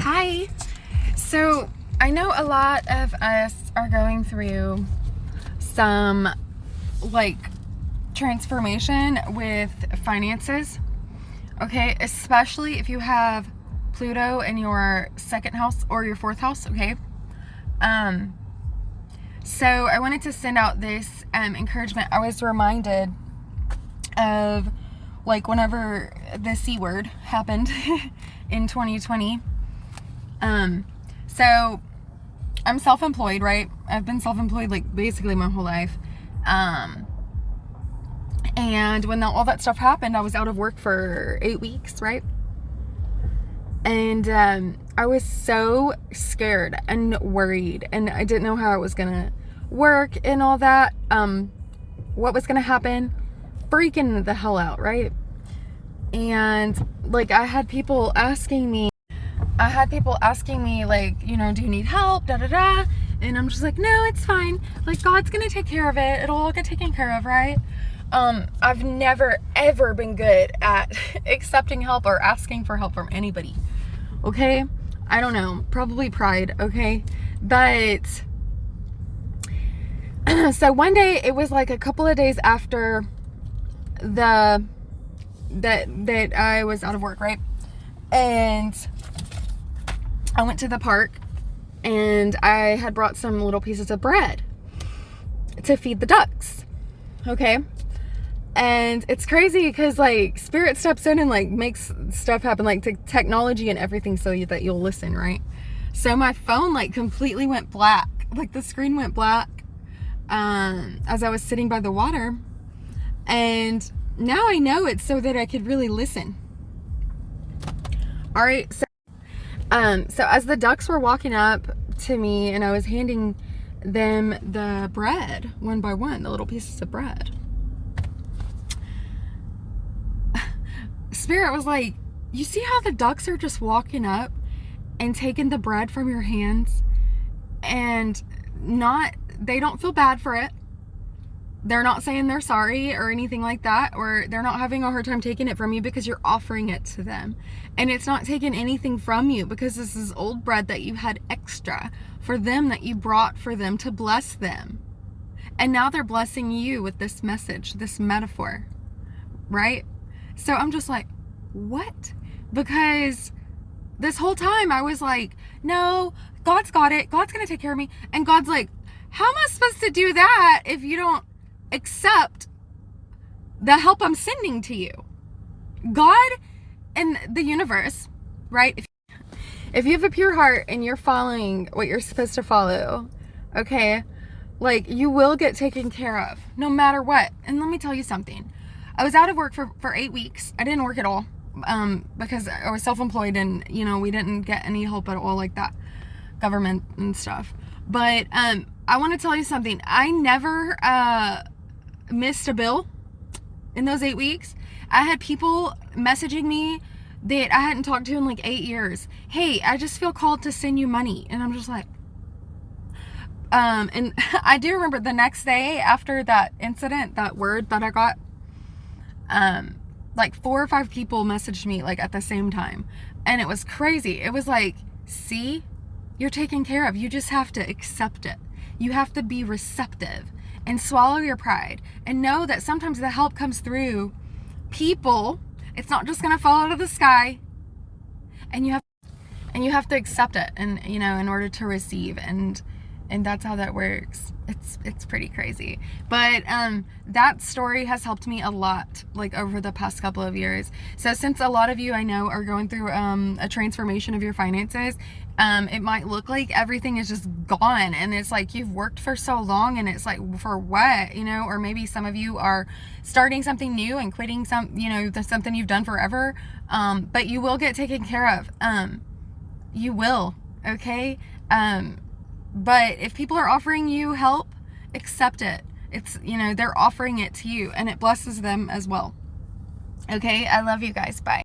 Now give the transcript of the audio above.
Hi. So I know a lot of us are going through some transformation with finances. Okay, especially if you have Pluto in your second house or your fourth house. Okay. So I wanted to send out this encouragement. I was reminded of whenever the C word happened in 2020. So I'm self-employed, right? I've been self-employed basically my whole life. And when all that stuff happened, I was out of work for 8 weeks, right? And I was so scared and worried, and I didn't know how it was gonna work and all that. What was gonna happen? Freaking the hell out, right? And I had people asking me, do you need help? Da da da. And I'm just like, no, it's fine. God's gonna take care of it. It'll all get taken care of, right? I've never ever been good at accepting help or asking for help from anybody. Okay? I don't know. Probably pride, okay? But so one day, it was a couple of days after that I was out of work, right? And I went to the park and I had brought some little pieces of bread to feed the ducks. Okay? And it's crazy because spirit steps in and makes stuff happen, technology and everything, so that you'll listen, right? So my phone completely went black. The screen went black as I was sitting by the water. And now I know it's so that I could really listen. All right. So as the ducks were walking up to me and I was handing them the bread one by one, the little pieces of bread, Spirit was like, you see how the ducks are just walking up and taking the bread from your hands and they don't feel bad for it. They're not saying they're sorry or anything like that, or they're not having a hard time taking it from you because you're offering it to them. And it's not taking anything from you because this is old bread that you had extra for them, that you brought for them to bless them. And now they're blessing you with this message, this metaphor, right? So I'm just like, what? Because this whole time I was like, no, God's got it. God's going to take care of me. And God's like, how am I supposed to do that if you don't accept the help I'm sending to you? God and the universe, right? If you have a pure heart and you're following what you're supposed to follow, okay, you will get taken care of no matter what. And let me tell you something. I was out of work for 8 weeks. I didn't work at all because I was self-employed and, we didn't get any help at all like that, government and stuff. But I want to tell you something. I never missed a bill in those 8 weeks. I had people messaging me that I hadn't talked to in 8 years. Hey, I just feel called to send you money. And I'm just like, and I do remember the next day after that incident, that word that I got, 4 or 5 people messaged me at the same time. And it was crazy. It was see, you're taken care of. You just have to accept it. You have to be receptive and swallow your pride and know that sometimes the help comes through people. It's not just going to fall out of the sky, and you have to accept it, and in order to receive, and that's how that works. It's pretty crazy. But that story has helped me a lot over the past couple of years. So since a lot of you I know are going through a transformation of your finances, it might look like everything is just gone, and it's you've worked for so long, and it's for what, or maybe some of you are starting something new and quitting something you've done forever. But you will get taken care of. You will, okay? But if people are offering you help, accept it. It's, they're offering it to you, and it blesses them as well. Okay? I love you guys. Bye.